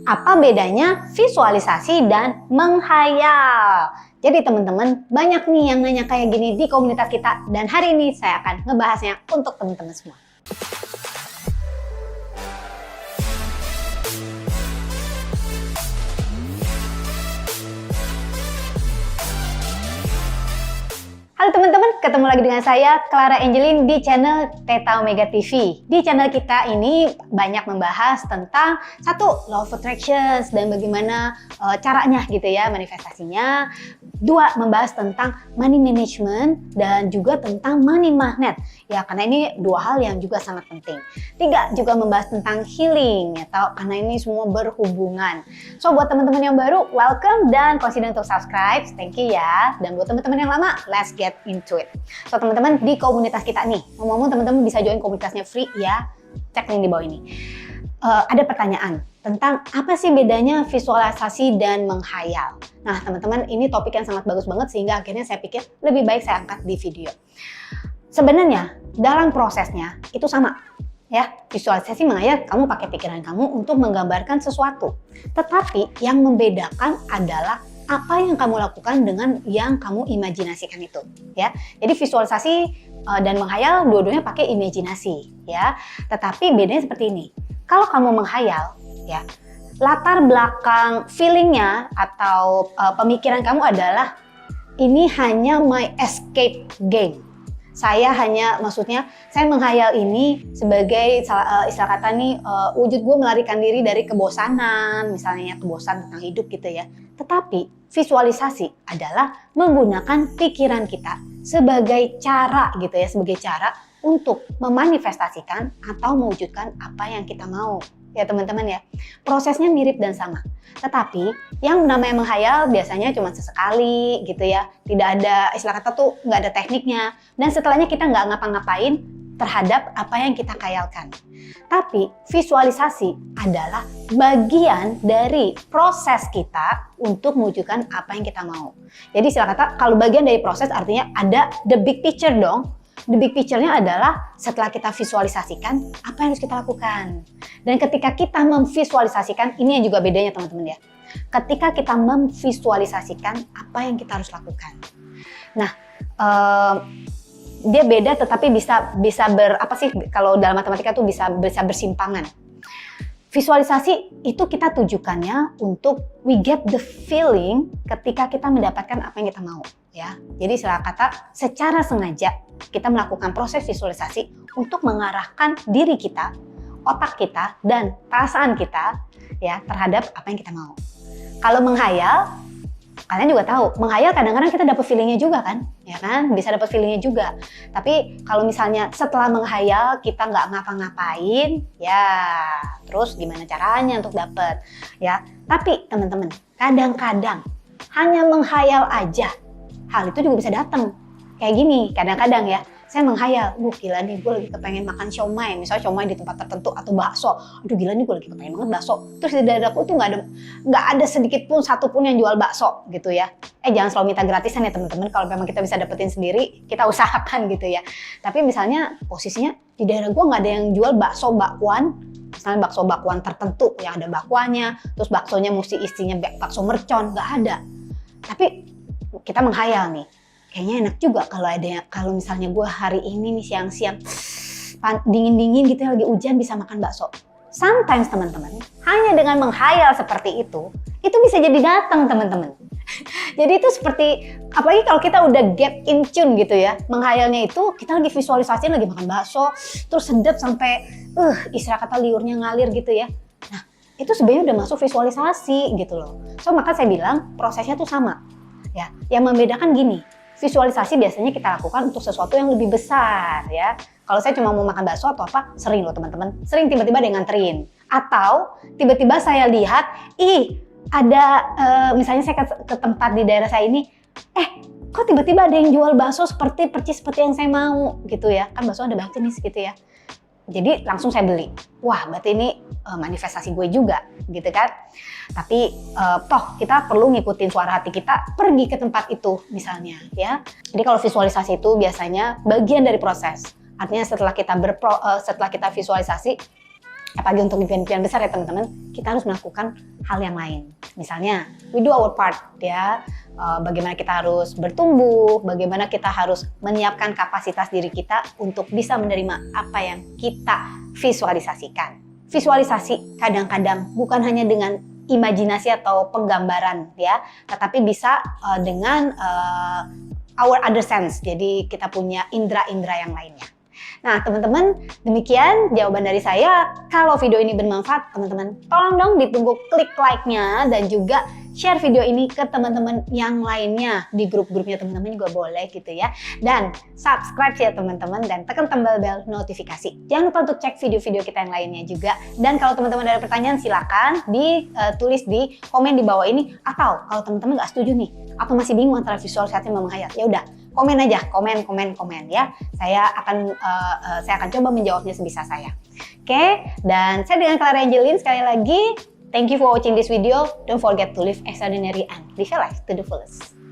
Apa bedanya visualisasi dan menghayal? Jadi teman-teman, banyak nih yang nanya kayak gini di komunitas kita, dan hari ini saya akan ngebahasnya untuk teman-teman semua. Halo teman-teman, ketemu lagi dengan saya Clara Angelin di channel Theta Omega TV. Di channel kita ini banyak membahas tentang satu, law of attractions dan bagaimana caranya gitu ya, manifestasinya. Dua, membahas tentang money management dan juga tentang money magnet. Ya, karena ini dua hal yang juga sangat penting. Tiga, juga membahas tentang healing atau karena ini semua berhubungan. So, buat teman-teman yang baru, welcome dan consider untuk subscribe. Thank you ya. Dan buat teman-teman yang lama, let's get into it. So, teman-teman di komunitas kita nih, ngomong-ngomong teman-teman bisa join komunitasnya free ya. Cek link di bawah ini. Ada pertanyaan tentang apa sih bedanya visualisasi dan menghayal. Nah, teman-teman, ini topik yang sangat bagus banget sehingga akhirnya saya pikir lebih baik saya angkat di video. Sebenarnya dalam prosesnya itu sama. Ya, visualisasi menghayal kamu pakai pikiran kamu untuk menggambarkan sesuatu. Tetapi yang membedakan adalah apa yang kamu lakukan dengan yang kamu imajinasikan itu, ya. Jadi visualisasi dan menghayal dua-duanya pakai imajinasi, ya. Tetapi bedanya seperti ini. Kalau kamu menghayal, ya, latar belakang feelingnya atau pemikiran kamu adalah ini hanya my escape game. Saya menghayal ini sebagai istilah kata nih wujud gue melarikan diri dari kebosanan, misalnya kebosanan tentang hidup gitu ya. Tetapi visualisasi adalah menggunakan pikiran kita sebagai cara gitu ya, sebagai cara untuk memanifestasikan atau mewujudkan apa yang kita mau. Ya teman-teman ya, prosesnya mirip dan sama. Tetapi yang namanya menghayal biasanya cuma sesekali gitu ya. Tidak ada, istilah kata tuh nggak ada tekniknya. Dan setelahnya kita nggak ngapa-ngapain terhadap apa yang kita khayalkan. Tapi visualisasi adalah bagian dari proses kita untuk mewujudkan apa yang kita mau. Jadi istilah kata kalau bagian dari proses artinya ada the big picture dong. The big picture-nya adalah setelah kita visualisasikan apa yang harus kita lakukan. Dan ketika kita memvisualisasikan, ini yang juga bedanya teman-teman ya. Ketika kita memvisualisasikan apa yang kita harus lakukan. Nah, dia beda tetapi kalau dalam matematika tuh bisa bersimpangan. Visualisasi itu kita tujukannya untuk we get the feeling ketika kita mendapatkan apa yang kita mau, ya. Jadi istilah kata secara sengaja kita melakukan proses visualisasi untuk mengarahkan diri kita, otak kita dan perasaan kita ya terhadap apa yang kita mau. Kalau menghayal, kalian juga tahu, menghayal kadang-kadang kita dapat feelingnya juga kan, ya kan? Bisa dapat feelingnya juga. Tapi kalau misalnya setelah menghayal kita nggak ngapa-ngapain, ya terus gimana caranya untuk dapat, ya? Tapi teman-teman, kadang-kadang hanya menghayal aja, hal itu juga bisa datang. Kayak gini, kadang-kadang ya, saya menghayal, gila nih gue lagi kepengen makan siomay, misalnya siomay di tempat tertentu atau bakso. Aduh gila nih gue lagi kepengen banget bakso. Terus di dadaku tuh nggak ada sedikit pun satu pun yang jual bakso gitu ya. Jangan selalu minta gratisan ya teman-teman. Kalau memang kita bisa dapetin sendiri, kita usahakan gitu ya. Tapi misalnya posisinya di daerah gue nggak ada yang jual bakso bakwan. Misalnya bakso bakwan tertentu yang ada bakwannya, terus baksonya mesti isinya bakso mercon, nggak ada. Tapi kita menghayal nih. Kayaknya enak juga kalau misalnya gue hari ini nih siang-siang dingin-dingin gitu ya, lagi hujan bisa makan bakso. Sometimes teman-teman, hanya dengan menghayal seperti itu bisa jadi datang teman-teman. Jadi itu seperti, apalagi kalau kita udah get in tune gitu ya, menghayalnya itu kita lagi visualisasi lagi makan bakso, terus sedap sampai istilah kata liurnya ngalir gitu ya. Nah itu sebenarnya udah masuk visualisasi gitu loh. So maka saya bilang prosesnya tuh sama. Ya, yang membedakan gini. Visualisasi biasanya kita lakukan untuk sesuatu yang lebih besar ya. Kalau saya cuma mau makan bakso atau apa, sering loh teman-teman. Sering tiba-tiba ada yang nganterin. Atau tiba-tiba saya lihat, ada misalnya saya ke tempat di daerah saya ini, kok tiba-tiba ada yang jual bakso percis seperti yang saya mau gitu ya. Kan bakso ada banyak jenis gitu ya. Jadi langsung saya beli. Wah, berarti ini manifestasi gue juga, gitu kan? Tapi toh kita perlu ngikutin suara hati kita, pergi ke tempat itu misalnya, ya. Jadi kalau visualisasi itu biasanya bagian dari proses. Artinya setelah kita visualisasi, apalagi untuk impian-impian besar ya teman-teman, kita harus melakukan hal yang lain. Misalnya, we do our part ya, bagaimana kita harus bertumbuh, bagaimana kita harus menyiapkan kapasitas diri kita untuk bisa menerima apa yang kita visualisasikan. Visualisasi kadang-kadang bukan hanya dengan imajinasi atau penggambaran ya, tetapi bisa dengan our other sense. Jadi kita punya indera-indera yang lainnya. Nah teman-teman, demikian jawaban dari saya. Kalau video ini bermanfaat teman-teman, tolong dong ditunggu klik like-nya dan juga share video ini ke teman-teman yang lainnya. Di grup-grupnya teman-teman juga boleh gitu ya. Dan subscribe ya teman-teman dan tekan tombol bel notifikasi. Jangan lupa untuk cek video-video kita yang lainnya juga. Dan kalau teman-teman ada pertanyaan silakan ditulis di komen di bawah ini. Atau kalau teman-teman nggak setuju nih, atau masih bingung antara visualisasi sama menghayal, ya udah komen aja, komen ya. Saya akan coba menjawabnya sebisa saya. Oke, dan saya dengan Clara Angeline sekali lagi. Thank you for watching this video. Don't forget to live extraordinary and live your life to the fullest.